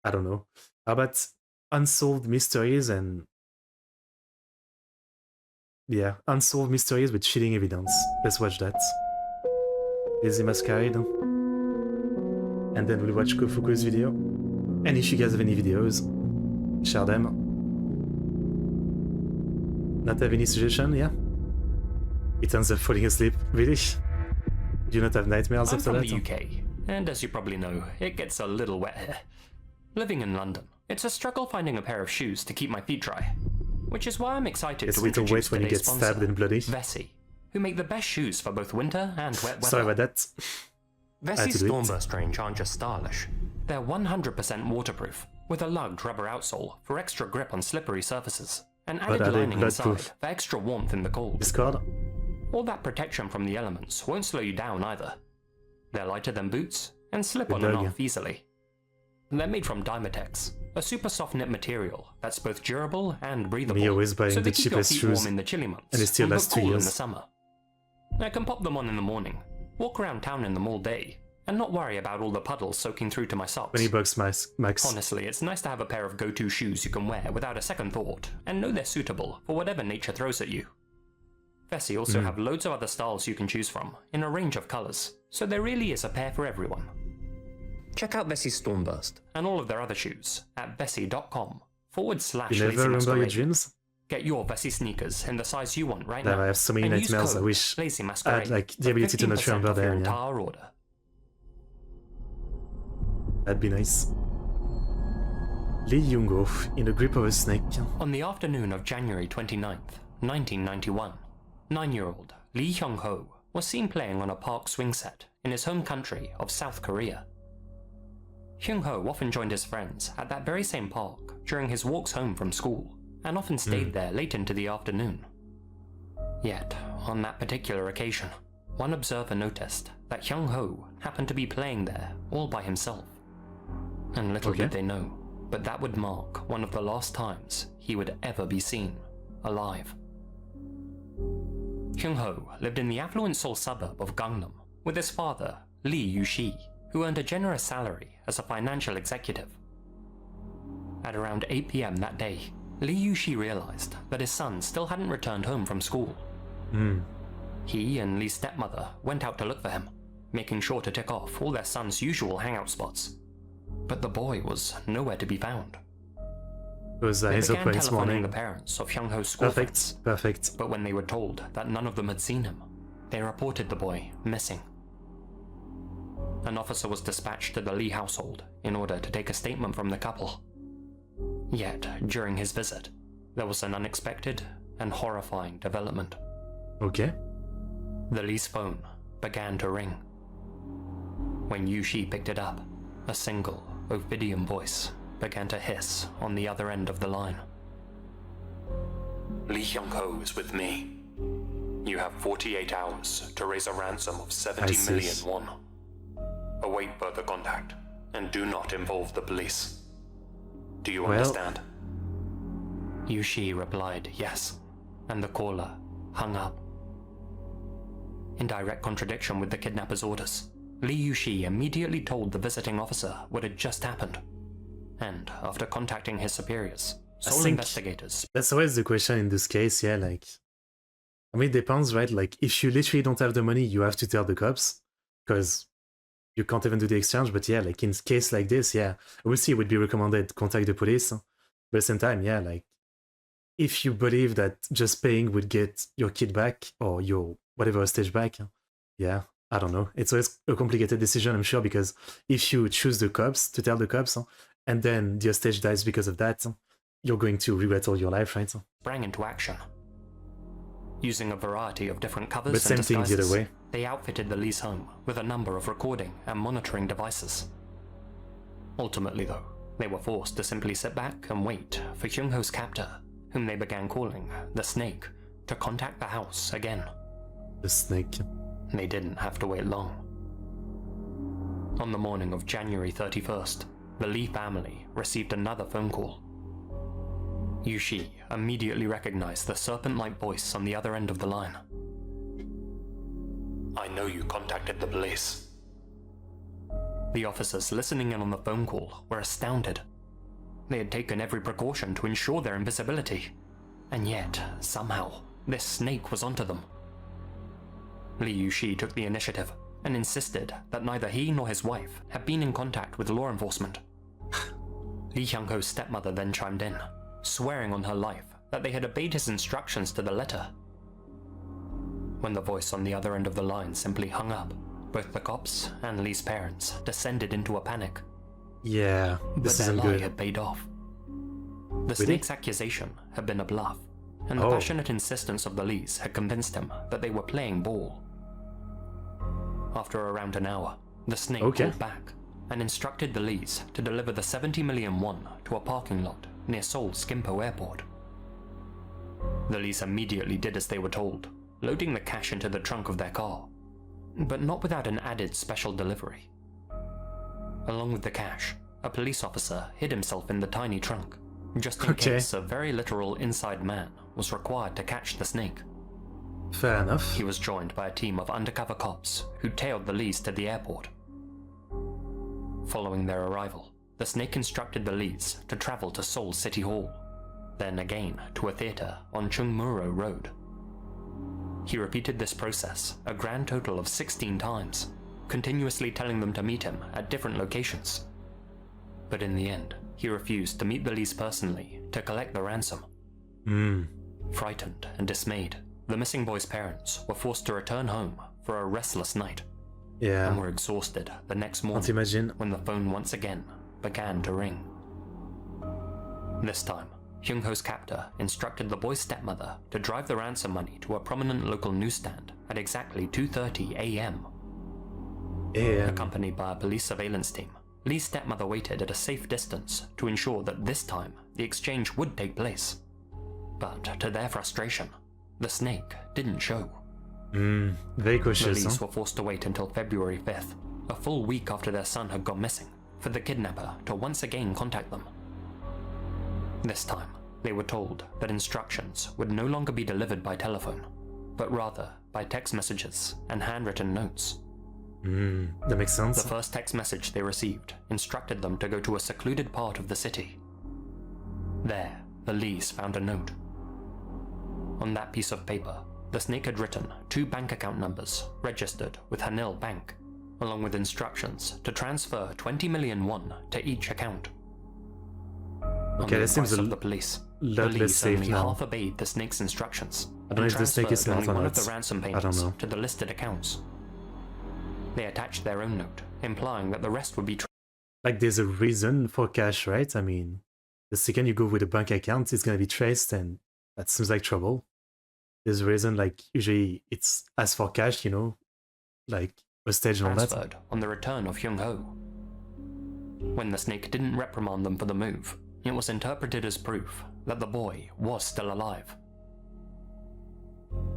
I don't know. How about Unsolved Mysteries and... Yeah, Unsolved Mysteries with cheating evidence. Let's watch that. Lazy Masquerade. And then we'll watch Kofuku's video. And if you guys have any videos, share them. Not have any suggestion, yeah? It ends up falling asleep. Really? Do you not have nightmares after that? I'm from the UK, and as you probably know, it gets a little wet here. Living in London, it's a struggle finding a pair of shoes to keep my feet dry. Which is why I'm excited to introduce when you today's get sponsor, stabbed and bloody. Vessi, who make the best shoes for both winter and wet weather. Sorry about that. Vessi Stormburst range aren't just stylish. They're 100% waterproof, with a lugged rubber outsole for extra grip on slippery surfaces, and added lining inside for extra warmth in the cold. Discord. All that protection from the elements won't slow you down either. They're lighter than boots, and slip on and off easily. They're made from Dymatex, a super soft knit material that's both durable and breathable, Me always buying so they the keep your cheapest feet shoes, warm in the chilly months and it still lasts 2 cool years. in the summer. I can pop them on in the morning, walk around town in them all day, and not worry about all the puddles soaking through to my socks. $20 max. Honestly, it's nice to have a pair of go-to shoes you can wear without a second thought, and know they're suitable for whatever nature throws at you. Vessi also have loads of other styles you can choose from, in a range of colours, so there really is a pair for everyone. Check out Vessi Stormburst and all of their other shoes at vessi.com/lazy You never remember your dreams? Get your Vessi sneakers in the size you want right Damn, now. I have so many nightmares. I wish I had like the ability to not remember them. Yeah. Order. That'd be nice. Lee Young-ho in the grip of a snake. On the afternoon of January 29th, 1991, 9-year-old Lee Hyung-ho was seen playing on a park swing set in his home country of South Korea. Hyung-ho often joined his friends at that very same park during his walks home from school, and often stayed there late into the afternoon. Yet, on that particular occasion, one observer noticed that Hyung-ho happened to be playing there all by himself. And little did they know, but that would mark one of the last times he would ever be seen alive. Hyung-ho lived in the affluent Seoul suburb of Gangnam with his father, Lee Yu-shi, who earned a generous salary as a financial executive. At around 8 PM that day, Lee Yu-shi realized that his son still hadn't returned home from school. He and Lee's stepmother went out to look for him, making sure to tick off all their son's usual hangout spots. But the boy was nowhere to be found. It was his began appearance telephoning morning. the parents of Hyung-ho's school friends, Perfect. but when they were told that none of them had seen him, they reported the boy missing. An officer was dispatched to the Lee household in order to take a statement from the couple. Yet, during his visit, there was an unexpected and horrifying development. Okay. The Lee's phone began to ring. When Yu-shi picked it up, a single, Ovidian voice began to hiss on the other end of the line. Lee Hyung-ho is with me. You have 48 hours to raise a ransom of 70 million won. Await further contact, and do not involve the police. Do you understand? Yu-shi replied yes, and the caller hung up. In direct contradiction with the kidnapper's orders, Lee Yu-shi immediately told the visiting officer what had just happened, and after contacting his superiors, Seoul investigators... That's always the question in this case, yeah, like... I mean, it depends, right? Like, if you literally don't have the money, you have to tell the cops, because you can't even do the exchange, but yeah, like, in a case like this, yeah, obviously it would be recommended to contact the police, but at the same time, yeah, like, if you believe that just paying would get your kid back, or your whatever stage back, yeah, I don't know. It's always a complicated decision, I'm sure, because if you choose the cops, to tell the cops, and then the stage dies because of that, you're going to regret all your life, right? Sprang into action. Using a variety of different covers but and same disguises, thing the other way. they outfitted the Lee's home with a number of recording and monitoring devices. Ultimately, though, they were forced to simply sit back and wait for Hyung-ho's captor, whom they began calling the Snake, to contact the house again. The Snake. They didn't have to wait long. On the morning of January 31st, the Lee family received another phone call. Yu-shi immediately recognized the serpent-like voice on the other end of the line. I know you contacted the police. The officers listening in on the phone call were astounded They had taken every precaution to ensure their invisibility. And yet, somehow, this snake was onto them. Li Yuxi took the initiative and insisted that neither he nor his wife had been in contact with law enforcement. Li Hyung-ho's stepmother then chimed in, swearing on her life that they had obeyed his instructions to the letter. When the voice on the other end of the line simply hung up, both the cops and Li's parents descended into a panic. Yeah, this but their isn't lie good. had paid off. The Really? snake's accusation had been a bluff, and the Oh. passionate insistence of the Lees had convinced him that they were playing ball. After around an hour, the snake pulled back and instructed the Lees to deliver the 70 million won to a parking lot near Seoul's Gimpo airport. The Lees immediately did as they were told, loading the cash into the trunk of their car, but not without an added special delivery. Along with the cash, a police officer hid himself in the tiny trunk, just in case a very literal inside man was required to catch the snake. Fair enough. He was joined by a team of undercover cops who tailed the Lees to the airport. Following their arrival, the snake instructed the Lees to travel to Seoul City Hall, then again to a theater on Chungmuro Road. He repeated this process a grand total of 16 times, continuously telling them to meet him at different locations. But in the end, he refused to meet the Lees personally to collect the ransom. Frightened and dismayed, the missing boy's parents were forced to return home for a restless night, Yeah. and were exhausted the next Can't morning imagine. when the phone once again began to ring. This time, Hyung-ho's captor instructed the boy's stepmother to drive the ransom money to a prominent local newsstand at exactly 2:30 a.m. Yeah. Accompanied by a police surveillance team, Lee's stepmother waited at a safe distance to ensure that this time the exchange would take place. But to their frustration, the snake didn't show. Very The cautious, Lees huh? were forced to wait until February 5th, a full week after their son had gone missing, for the kidnapper to once again contact them. This time, they were told that instructions would no longer be delivered by telephone, but rather by text messages and handwritten notes. That makes sense. The first text message they received instructed them to go to a secluded part of the city. There, the Lees found a note. On that piece of paper, the snake had written 2 bank account numbers registered with Hanil Bank, along with instructions to transfer 20 million won to each account. On the that seems advice a of the police, the lot less Lees safe only now. half obeyed the snake's instructions I don't know and if the snake is transferred smart only or one of not. the ransom I don't payments know. to the listed accounts. They attached their own note, implying that the rest would be Like, there's a reason for cash, right? I mean, the second you go with a bank account, it's gonna be traced, and that seems like trouble. There's a reason, like, usually it's as for cash, you know, like a stage and all that. transferred on the return of Hyung-ho. When the snake didn't reprimand them for the move, it was interpreted as proof that the boy was still alive.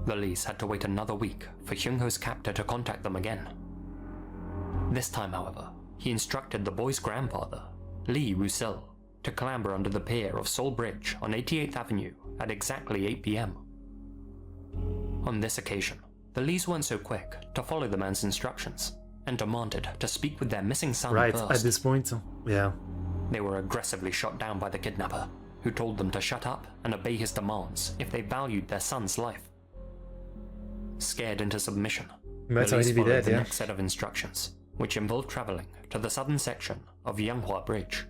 The Lees had to wait another week for Hyung-ho's captor to contact them again. This time, however, he instructed the boy's grandfather, Lee Woo-sil, to clamber under the pier of Seoul Bridge on 88th Avenue at exactly 8 p.m. On this occasion, the Lees weren't so quick to follow the man's instructions and demanded to speak with their missing son Right, first. at this point, yeah. They were aggressively shot down by the kidnapper, who told them to shut up and obey his demands if they valued their son's life. Scared into submission, Might the Lees already be followed dead, the yeah. next set of instructions, which involved traveling to the southern section of Yanghua Bridge.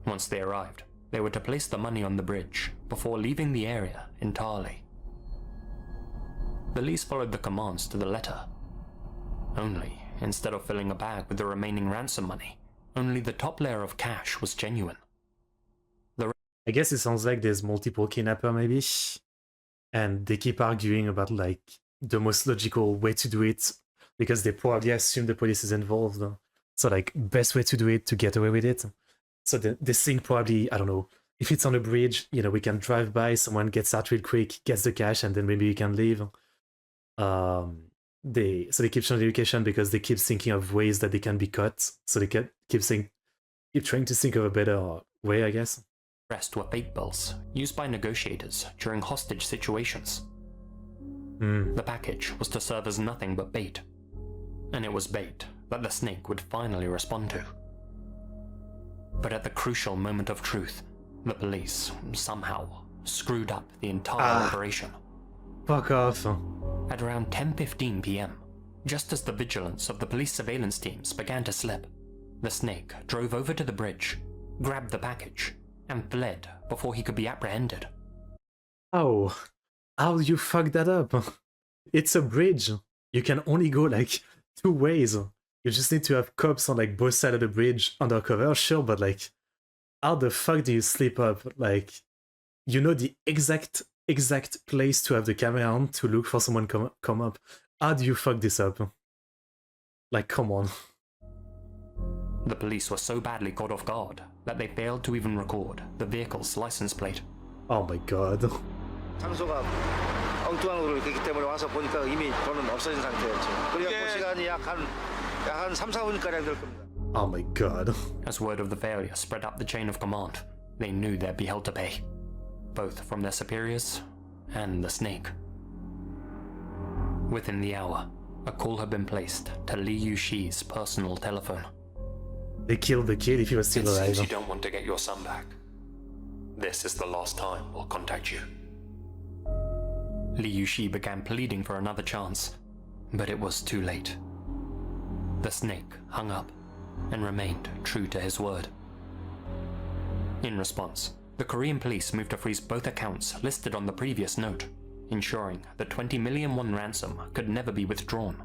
Once they arrived, they were to place the money on the bridge before leaving the area entirely. The Lees followed the commands to the letter. Only, instead of filling a bag with the remaining ransom money, only the top layer of cash was genuine. I guess it sounds like there's multiple kidnapper, maybe, and they keep arguing about, like, the most logical way to do it, because they probably assume the police is involved. So, like, best way to do it to get away with it. So they think probably, I don't know, if it's on a bridge, you know, we can drive by, someone gets out real quick, gets the cash, and then maybe we can leave. They keep showing the education because they keep thinking of ways that they can be caught. So they keep trying to think of a better way, I guess. Rest were fake bills used by negotiators during hostage situations. The package was to serve as nothing but bait, and it was bait that the snake would finally respond to. But at the crucial moment of truth, the police somehow screwed up the entire operation. Fuck off. At around 10:15 p.m., just as the vigilance of the police surveillance teams began to slip, the snake drove over to the bridge, grabbed the package, and fled before he could be apprehended. Oh, how you fuck that up? It's a bridge. You can only go like 2 ways. You just need to have cops on like both sides of the bridge undercover, sure, but like, how the fuck do you slip up? Like, you know the exact place to have the camera on to look for someone come up. How do you fuck this up? Like, come on. The police were so badly caught off guard that they failed to even record the vehicle's license plate. Oh my god. 장소가 엉뚱한 걸로 있기 때문에 와서 보니까 이미 돈은 없어진 상태였죠. 그래갖고 시간이 약 3, 4분가량 될 겁니다. Oh my god. As word of the failure spread up the chain of command, they knew they'd be held to pay, both from their superiors and the snake. Within the hour, a call had been placed to Li Yushi's personal telephone. They killed the kid if he was still alive. It seems you don't want to get your son back. This is the last time we'll contact you. Li Yushi began pleading for another chance, but it was too late. The snake hung up and remained true to his word. In response, the Korean police moved to freeze both accounts listed on the previous note, ensuring the 20 million won ransom could never be withdrawn.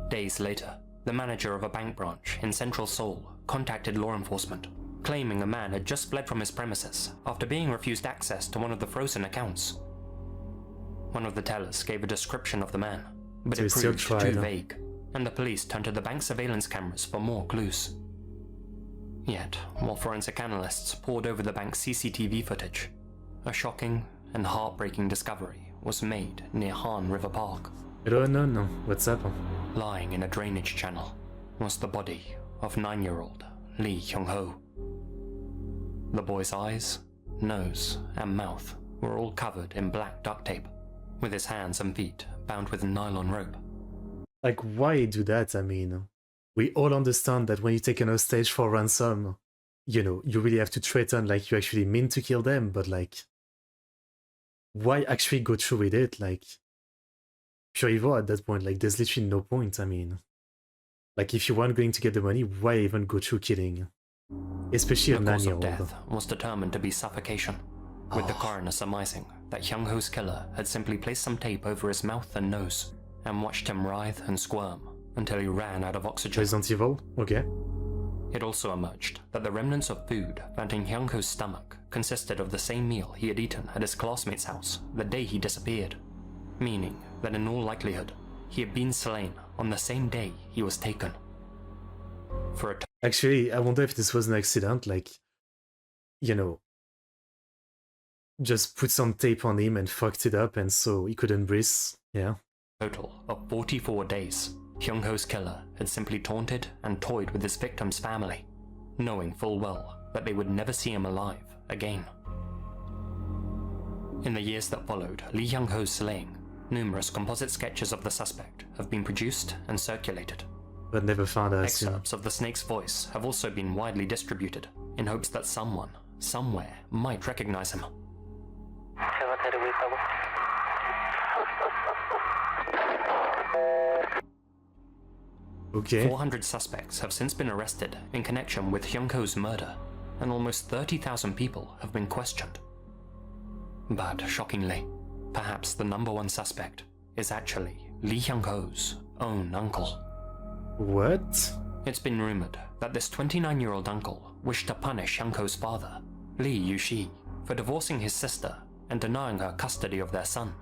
Days later, the manager of a bank branch in central Seoul contacted law enforcement, claiming a man had just fled from his premises after being refused access to one of the frozen accounts. One of the tellers gave a description of the man, but it proved too vague, and the police turned to the bank surveillance cameras for more clues. Yet, while forensic analysts pored over the bank's CCTV footage, a shocking and heartbreaking discovery was made near Han River Park. No. What's up? Lying in a drainage channel was the body of 9-year-old Lee Hyung-ho. The boy's eyes, nose, and mouth were all covered in black duct tape, with his hands and feet bound with nylon rope. Like, why do that? I mean, we all understand that when you take an hostage for ransom, you know, you really have to threaten like you actually mean to kill them, but like, why actually go through with it? Like, pure evil at that point, like, there's literally no point. I mean, like, if you weren't going to get the money, why even go through killing? Especially a 9-year-old. The cause of death was determined to be suffocation, with the coroner surmising that Hyung-ho's killer had simply placed some tape over his mouth and nose and watched him writhe and squirm until he ran out of oxygen. Resident Evil? Okay. It also emerged that the remnants of food found in Hyung-ho's stomach consisted of the same meal he had eaten at his classmate's house the day he disappeared, meaning that in all likelihood, he had been slain on the same day he was taken. Actually, I wonder if this was an accident, like, you know, just put some tape on him and fucked it up and so he couldn't breathe, yeah. Total of 44 days, Hyung-ho's killer had simply taunted and toyed with his victim's family, knowing full well that they would never see him alive again. In the years that followed Lee Hyung-ho's slaying, numerous composite sketches of the suspect have been produced and circulated. But never found us. Excerpts of the snake's voice have also been widely distributed, in hopes that someone, somewhere, might recognize him. Okay. 400 suspects have since been arrested in connection with Hyung-ho's murder, and almost 30,000 people have been questioned. But shockingly, perhaps the number one suspect is actually Lee Hyung-ho's own uncle. What? It's been rumored that this 29-year-old uncle wished to punish Hyung-ho's father, Lee Yushi, for divorcing his sister and denying her custody of their son.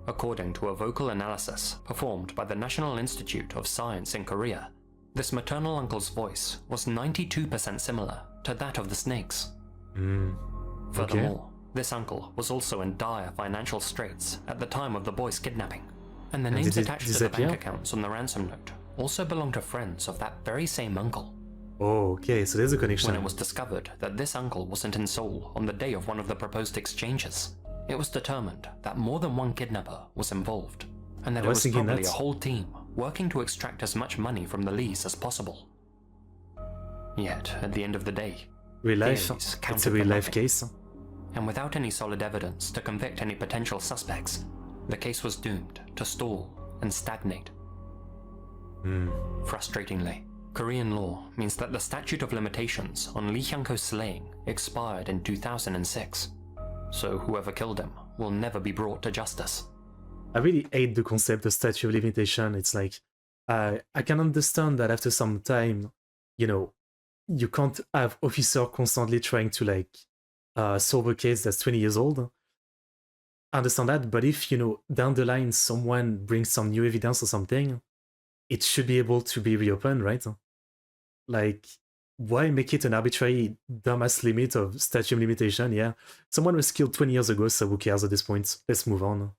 According to a vocal analysis performed by the National Institute of Science in Korea, this maternal uncle's voice was 92% similar to that of the snake's. Furthermore, this uncle was also in dire financial straits at the time of the boy's kidnapping, and the names attached to the bank accounts on the ransom note also belonged to friends of that very same uncle. Oh, okay, so there's a connection. When it was discovered that this uncle wasn't in Seoul on the day of one of the proposed exchanges, it was determined that more than one kidnapper was involved, and that it was probably a whole team working to extract as much money from the Lees as possible. Yet, at the end of the day, Real life, theories it's counted a for real life nothing. case. And without any solid evidence to convict any potential suspects, the case was doomed to stall and stagnate. Frustratingly, Korean law means that the statute of limitations on Lee Hyung-ho's slaying expired in 2006, so whoever killed him will never be brought to justice. I really hate the concept of statute of limitation. It's like, I can understand that after some time, you know, you can't have officer constantly trying to like solve a case that's 20 years old. I understand that, but if, you know, down the line someone brings some new evidence or something, it should be able to be reopened, right? Like, why make it an arbitrary dumbass limit of statute of limitation? Yeah, someone was killed 20 years ago, so who cares at this point? Let's move on.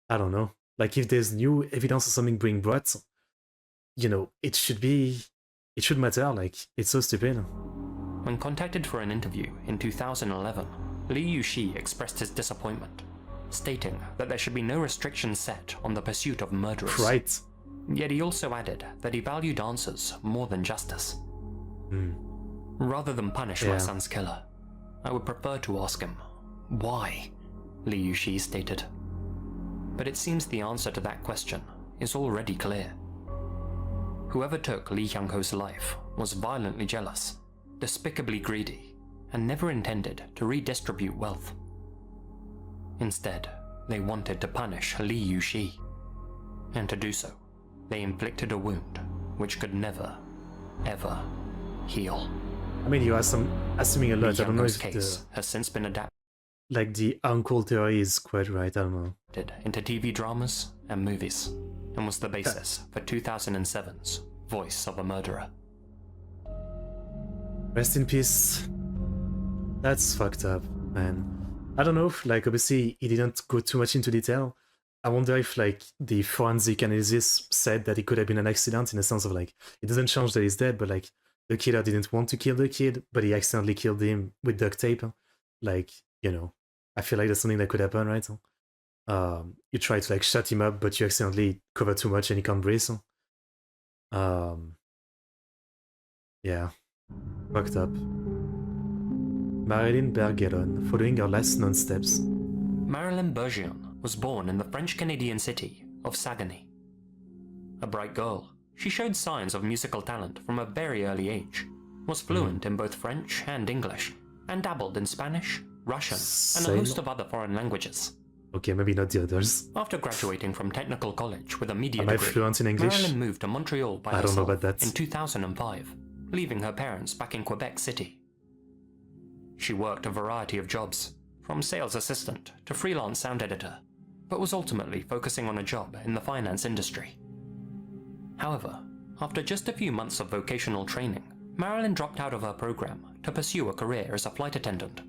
I don't know. Like, if there's new evidence or something being brought, you know, it should matter. Like, it's so stupid. When contacted for an interview in 2011, Lee Yu-shi expressed his disappointment, stating that there should be no restrictions set on the pursuit of murderers. Right. Yet he also added that he valued answers more than justice. Rather than punish my son's killer, I would prefer to ask him, why? Lee Yu-shi stated. But it seems the answer to that question is already clear. Whoever took Lee Hyung-ho's life was violently jealous, despicably greedy, and never intended to redistribute wealth. Instead, they wanted to punish Lee Yu-shi, and to do so, they inflicted a wound which could never, ever heal. I mean, you are assuming a lot. Lee I don't know Hyung-ho's if case has since been adapted like the uncle theory is quite right. I don't know. into TV dramas and movies, and was the basis for 2007's Voice of a Murderer. Rest in peace. That's fucked up, man. I don't know if, like, obviously he didn't go too much into detail. I wonder if, like, the forensic analysis said that it could have been an accident, in the sense of, like, it doesn't change that he's dead, but, like, the killer didn't want to kill the kid, but he accidentally killed him with duct tape. Like, you know, I feel like that's something that could happen, right? You try to, like, shut him up, but you accidentally cover too much and he can't breathe. Yeah. Fucked up. Marilyn Bergeron, following her last known steps. Marilyn Bergeron was born in the French-Canadian city of Saguenay. A bright girl, she showed signs of musical talent from a very early age, was fluent in both French and English, and dabbled in Spanish, Russian, and a host of other foreign languages. Okay, maybe not the others. After graduating from technical college with a media Am I degree, fluent in English? Marilyn moved to Montreal by I don't know herself about that. in 2005, leaving her parents back in Quebec City. She worked a variety of jobs, from sales assistant to freelance sound editor, but was ultimately focusing on a job in the finance industry. However, after just a few months of vocational training, Marilyn dropped out of her program to pursue a career as a flight attendant.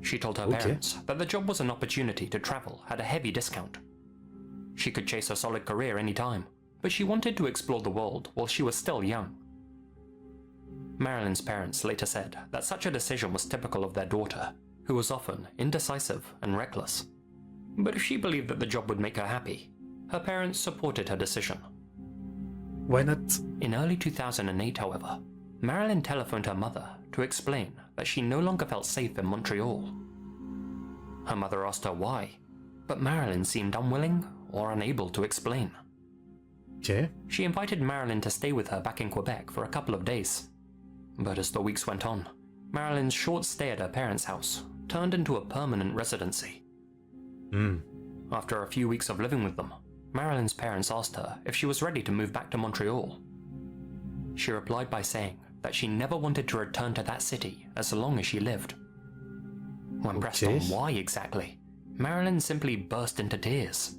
She told her parents that the job was an opportunity to travel at a heavy discount. She could chase a solid career anytime, but she wanted to explore the world while she was still young. Marilyn's parents later said that such a decision was typical of their daughter, who was often indecisive and reckless. But if she believed that the job would make her happy, her parents supported her decision. Why not? In early 2008, however, Marilyn telephoned her mother to explain that she no longer felt safe in Montreal. Her mother asked her why, but Marilyn seemed unwilling or unable to explain. Okay. She invited Marilyn to stay with her back in Quebec for a couple of days. But as the weeks went on, Marilyn's short stay at her parents' house turned into a permanent residency. After a few weeks of living with them, Marilyn's parents asked her if she was ready to move back to Montreal. She replied by saying that she never wanted to return to that city as long as she lived. When pressed on why exactly, Marilyn simply burst into tears.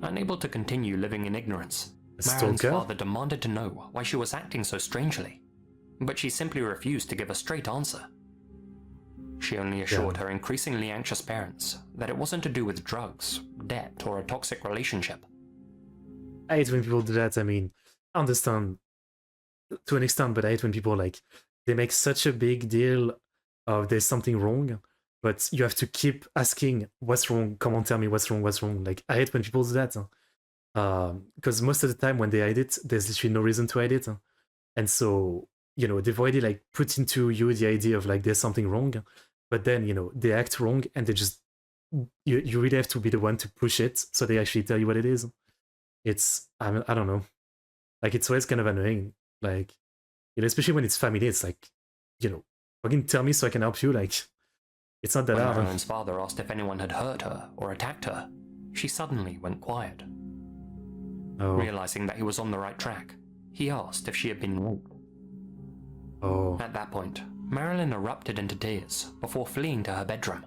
Unable to continue living in ignorance, Marilyn's father demanded to know why she was acting so strangely, but she simply refused to give a straight answer. She only assured her increasingly anxious parents that it wasn't to do with drugs, debt, or a toxic relationship. I hate when people do that. I mean, I understand to an extent, but I hate when people, like, they make such a big deal of there's something wrong, but you have to keep asking, what's wrong? Come on, tell me what's wrong, what's wrong? Like, I hate when people do that. Because most of the time when they hide it, there's literally no reason to hide it. And so they've already like put into you the idea of like there's something wrong, but then they act wrong and they just you really have to be the one to push it so they actually tell you what it is. It's I don't know, like it's always kind of annoying, like especially when it's family. It's like fucking tell me so I can help you. Like it's not that When hard. Marilyn's father asked if anyone had hurt her or attacked her, she suddenly went quiet. Oh. Realizing that he was on the right track, he asked if she had been raped. Oh. At that point, Marilyn erupted into tears before fleeing to her bedroom.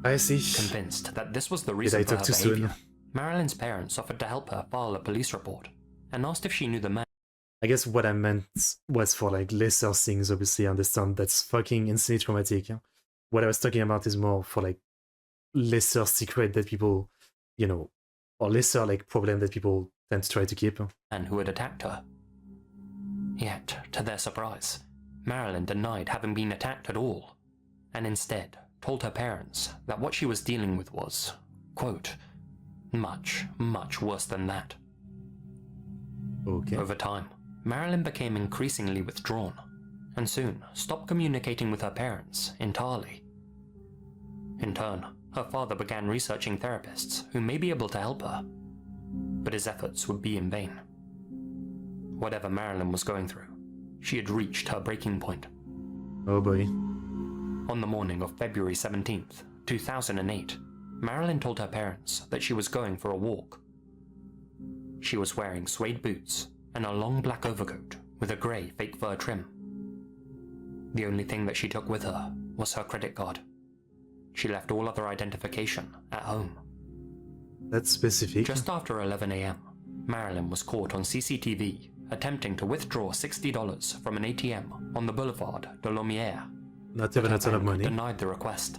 I see. Convinced that this was the Did reason I for her talk too behavior, soon? Marilyn's parents offered to help her file a police report and asked if she knew the man. I guess what I meant was for like lesser things. Obviously, I understand that's fucking insanely traumatic. What I was talking about is more for like lesser secret that people, or lesser like problem that people tend to try to keep. And who had attacked her. Yet, to their surprise, Marilyn denied having been attacked at all, and instead told her parents that what she was dealing with was, quote, much, much worse than that. Okay. Over time, Marilyn became increasingly withdrawn, and soon stopped communicating with her parents entirely. In turn, her father began researching therapists who may be able to help her, but his efforts would be in vain. Whatever Marilyn was going through, she had reached her breaking point. Oh boy. On the morning of February 17th, 2008, Marilyn told her parents that she was going for a walk. She was wearing suede boots and a long black overcoat with a grey fake fur trim. The only thing that she took with her was her credit card. She left all other identification at home. That's specific. Just after 11 a.m., Marilyn was caught on CCTV attempting to withdraw $60 from an ATM on the Boulevard de Lumière. Not even a ton of money. Denied the request.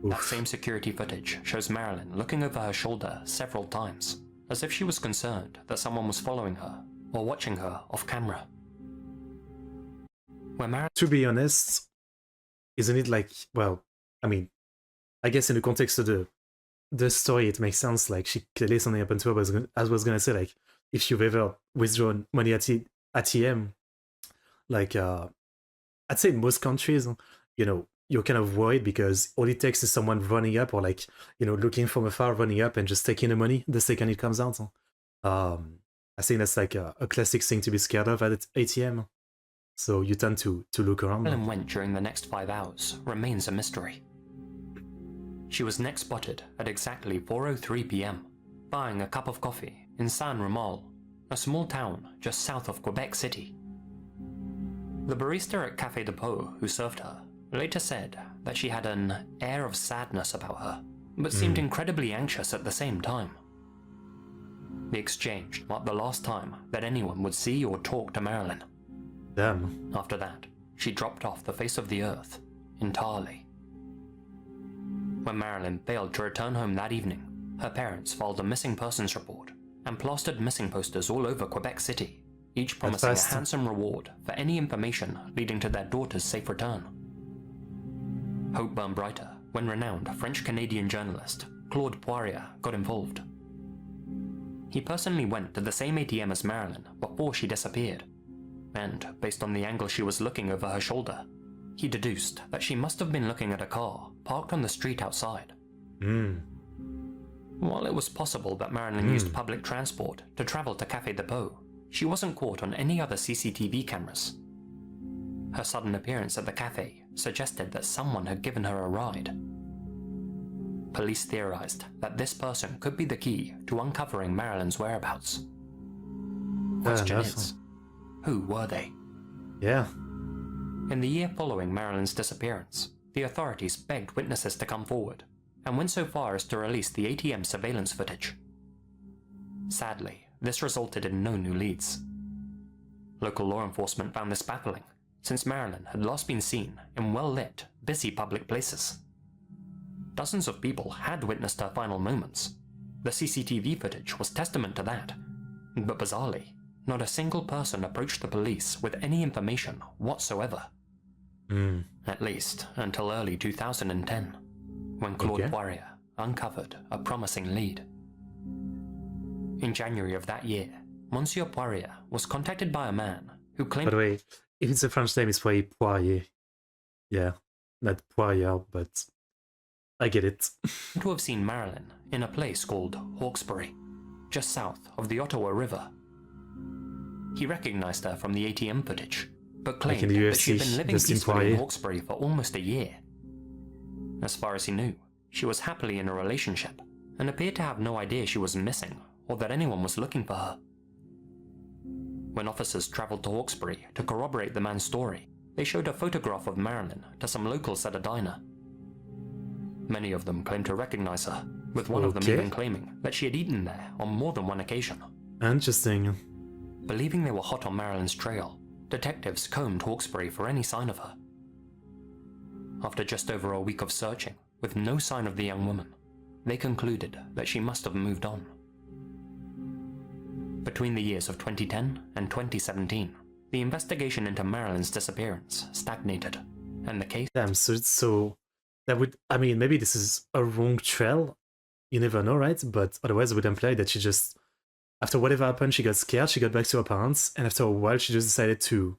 Oof. That same security footage shows Marilyn looking over her shoulder several times, as if she was concerned that someone was following her or watching her off camera. When Marilyn... To be honest, isn't it like, well, I mean, I guess in the context of the story, it makes sense. Like she clearly something happened to her. But I was gonna say, like, if you've ever withdrawn money at ATM, like I'd say in most countries, you're kind of worried because all it takes is someone running up or like, looking from afar, running up and just taking the money the second it comes out. I think that's like a classic thing to be scared of at ATM. So you tend to look around. Marilyn went during the next 5 hours remains a mystery. She was next spotted at exactly 4:03 p.m. buying a cup of coffee in Saint-Romuald, a small town just south of Quebec City. The barista at Café de Pau who served her later said that she had an air of sadness about her, but seemed incredibly anxious at the same time. The exchange marked the last time that anyone would see or talk to Marilyn. Damn. After that, she dropped off the face of the earth entirely. When Marilyn failed to return home that evening, her parents filed a missing persons report and plastered missing posters all over Quebec City, each promising a handsome reward for any information leading to their daughter's safe return. Hope burned brighter when renowned French-Canadian journalist Claude Poirier got involved. He personally went to the same ATM as Marilyn before she disappeared, and based on the angle she was looking over her shoulder, he deduced that she must have been looking at a car parked on the street outside. While it was possible that Marilyn used public transport to travel to Café de Pau, she wasn't caught on any other CCTV cameras. Her sudden appearance at the cafe suggested that someone had given her a ride. Police theorized that this person could be the key to uncovering Marilyn's whereabouts. Question is, who were they? Yeah. In the year following Marilyn's disappearance, the authorities begged witnesses to come forward and went so far as to release the ATM surveillance footage. Sadly, this resulted in no new leads. Local law enforcement found this baffling, since Marilyn had last been seen in well-lit, busy public places. Dozens of people had witnessed her final moments. The CCTV footage was testament to that, but bizarrely, not a single person approached the police with any information whatsoever. At least until early 2010, when Claude Poirier uncovered a promising lead. In January of that year, Monsieur Poirier was contacted by a man who By claimed the way, if it's a French name, it's probably Poirier. Yeah, not Poirier, but I get it. to have seen Marilyn in a place called Hawkesbury, just south of the Ottawa River. He recognized her from the ATM footage, but Like in claimed the that she'd UFC, been living Dustin peacefully in Poirier. Hawkesbury for almost a year. As far as he knew, she was happily in a relationship and appeared to have no idea she was missing or that anyone was looking for her. When officers travelled to Hawkesbury to corroborate the man's story, they showed a photograph of Marilyn to some locals at a diner. Many of them claimed to recognize her, with one of them Okay. even claiming that she had eaten there on more than one occasion. Interesting. Believing they were hot on Marilyn's trail, detectives combed Hawkesbury for any sign of her. After just over a week of searching, with no sign of the young woman, they concluded that she must have moved on. Between the years of 2010 and 2017, the investigation into Marilyn's disappearance stagnated, and the case Damn, so that would, I mean, maybe this is a wrong trail. You never know, right? But otherwise it would imply that she just, after whatever happened, she got scared, she got back to her parents, and after a while she just decided to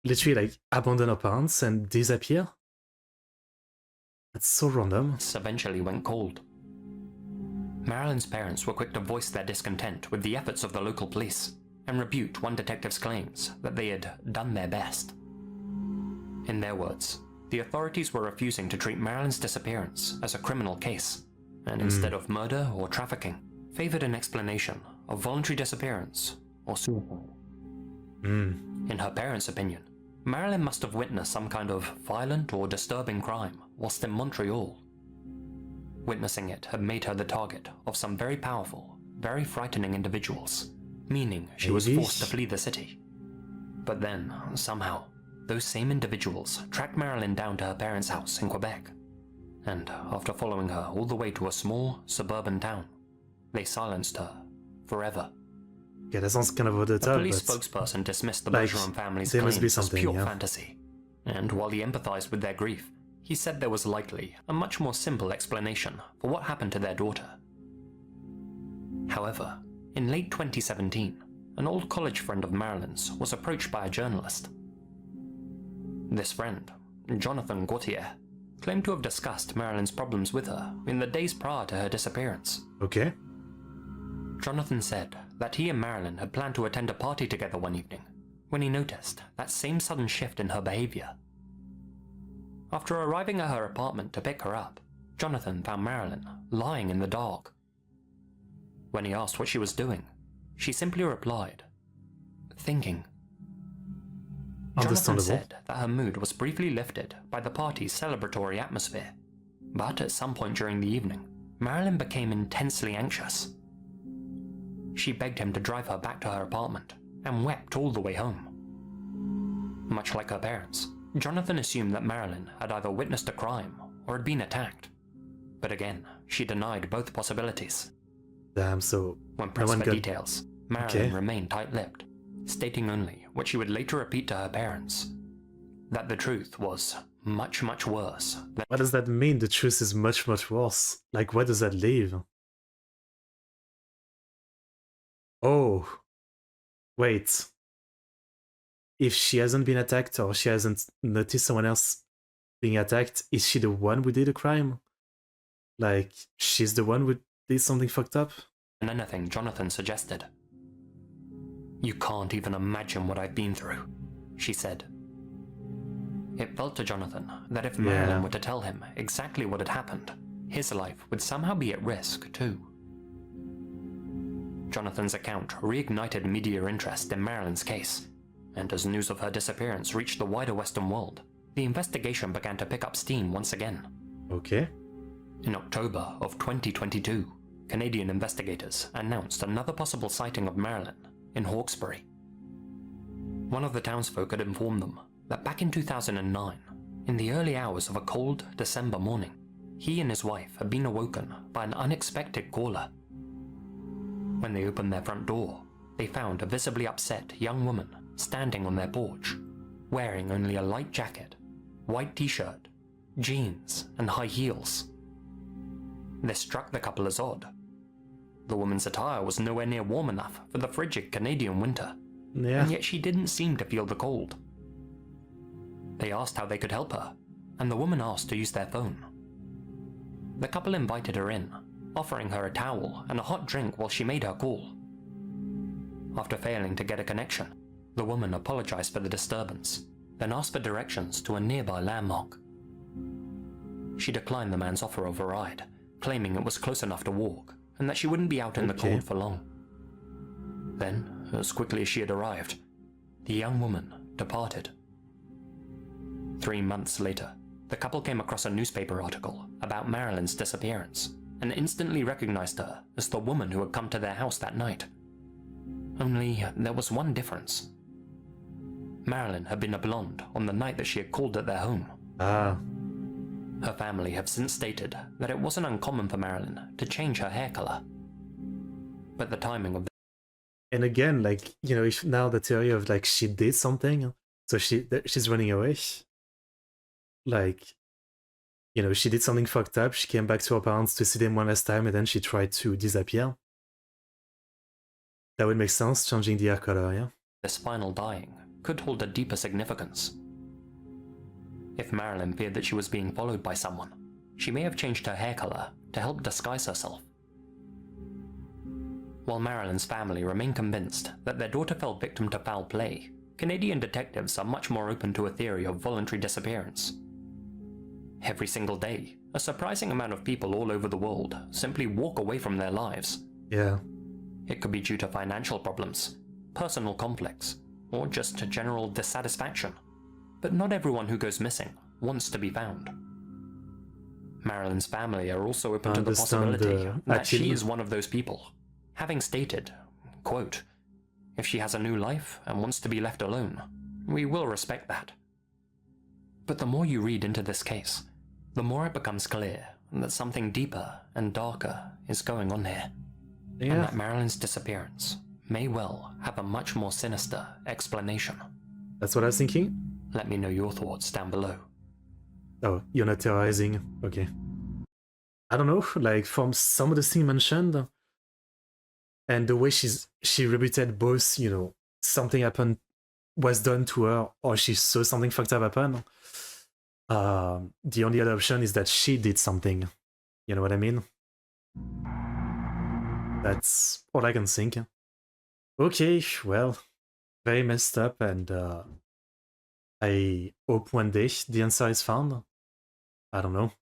literally like abandon her parents and disappear. That's so random. eventually went cold. Marilyn's parents were quick to voice their discontent with the efforts of the local police, and rebuked one detective's claims that they had done their best. In their words, the authorities were refusing to treat Marilyn's disappearance as a criminal case, and instead of murder or trafficking, favored an explanation of voluntary disappearance or suicide. In her parents' opinion, Marilyn must have witnessed some kind of violent or disturbing crime whilst in Montreal. Witnessing it had made her the target of some very powerful, very frightening individuals, meaning she was Maybe. forced to flee the city. But then, somehow, those same individuals tracked Marilyn down to her parents' house in Quebec, and after following her all the way to a small, suburban town, they silenced her forever. Yeah, that sounds kind of over the A top, police but spokesperson dismissed the like, Bergeron family's there claims must be as something, pure yeah. fantasy, and while he empathized with their grief, he said there was likely a much more simple explanation for what happened to their daughter. However, in late 2017, an old college friend of Marilyn's was approached by a journalist. This friend, Jonathan Gauthier, claimed to have discussed Marilyn's problems with her in the days prior to her disappearance. okay. Jonathan said that he and Marilyn had planned to attend a party together one evening, when he noticed that same sudden shift in her behavior. After arriving at her apartment to pick her up, Jonathan found Marilyn lying in the dark. When he asked what she was doing, she simply replied, "Thinking." Jonathan Understandable. said that her mood was briefly lifted by the party's celebratory atmosphere, but at some point during the evening, Marilyn became intensely anxious. She begged him to drive her back to her apartment and wept all the way home. Much like her parents, Jonathan assumed that Marilyn had either witnessed a crime or had been attacked. But again, she denied both possibilities. Damn, so When no pressed one for got... details, Marilyn Okay. remained tight-lipped, stating only what she would later repeat to her parents, that the truth was much, much worse than What does that mean? The truth is much, much worse. Like, where does that leave? Oh. Wait. If she hasn't been attacked or she hasn't noticed someone else being attacked, is she the one who did the crime? Like, she's the one who did something fucked up? anything Jonathan suggested. "You can't even imagine what I've been through," she said. It felt to Jonathan that if Marilyn were to tell him exactly what had happened, his life would somehow be at risk too. Jonathan's account reignited media interest in Marilyn's case, and as news of her disappearance reached the wider Western world, the investigation began to pick up steam once again. Okay. In October of 2022, Canadian investigators announced another possible sighting of Marilyn in Hawkesbury. One of the townsfolk had informed them that back in 2009, in the early hours of a cold December morning, he and his wife had been awoken by an unexpected caller. When they opened their front door, they found a visibly upset young woman standing on their porch, wearing only a light jacket, white t-shirt, jeans, and high heels. This struck the couple as odd. The woman's attire was nowhere near warm enough for the frigid Canadian winter, Yeah. and yet she didn't seem to feel the cold. They asked how they could help her, and the woman asked to use their phone. The couple invited her in, offering her a towel and a hot drink while she made her call. After failing to get a connection, the woman apologized for the disturbance, then asked for directions to a nearby landmark. She declined the man's offer of a ride, claiming it was close enough to walk, and that she wouldn't be out in the cold for long. Then, as quickly as she had arrived, the young woman departed. 3 months later, the couple came across a newspaper article about Marilyn's disappearance, and instantly recognized her as the woman who had come to their house that night. Only there was one difference. Marilyn had been a blonde on the night that she had called at their home. Ah. Her family have since stated that it wasn't uncommon for Marilyn to change her hair color. But the timing of And again, like, you know, if now the theory of like she did something, so she's running away. Like, you know, she did something fucked up, she came back to her parents to see them one last time, and then she tried to disappear. That would make sense, changing the hair color, yeah? this final dying could hold a deeper significance. If Marilyn feared that she was being followed by someone, she may have changed her hair color to help disguise herself. While Marilyn's family remain convinced that their daughter fell victim to foul play, Canadian detectives are much more open to a theory of voluntary disappearance. Every single day, a surprising amount of people all over the world simply walk away from their lives. Yeah. It could be due to financial problems, personal conflicts, or just general dissatisfaction. But not everyone who goes missing wants to be found. Marilyn's family are also open to the possibility that she is one of those people, having stated, quote, "If she has a new life and wants to be left alone, we will respect that." But the more you read into this case, the more it becomes clear that something deeper and darker is going on here. Yeah. And that Marilyn's disappearance may well have a much more sinister explanation. That's what I was thinking? Let me know your thoughts down below. Oh, you're not theorizing. Okay. I don't know, like from some of the things mentioned, and the way she repeated both, you know, something happened, was done to her, or she saw something fucked up happen. The only other option is that she did something. You know what I mean? That's all I can think. Okay, well, very messed up, and I hope one day the answer is found. I don't know.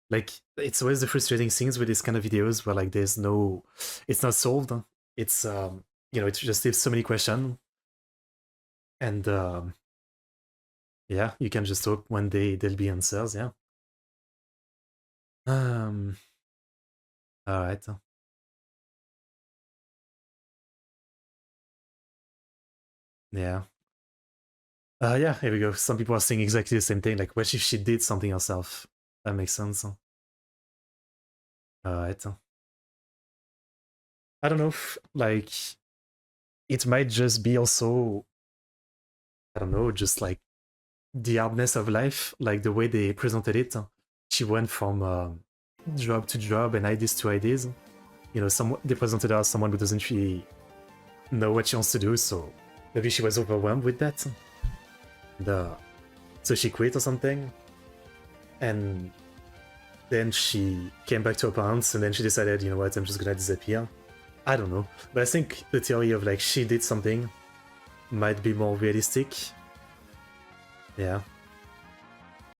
Like, it's always the frustrating things with these kind of videos where like there's no, it's not solved. It's you know, it just leaves so many questions, and yeah, you can just hope one day there'll be answers. Yeah. All right. Yeah. Yeah, here we go. Some people are saying exactly the same thing. Like, what if she did something herself? That makes sense. Alright. I don't know, like, it might just be also, I don't know, just like the hardness of life, like the way they presented it. She went from job to job and ideas to ideas. You know, they presented her as someone who doesn't really know what she wants to do, so maybe she was overwhelmed with that. So she quit or something, and then she came back to her parents, and then she decided, you know what, I'm just gonna disappear. I don't know, but I think the theory of like she did something might be more realistic. Yeah.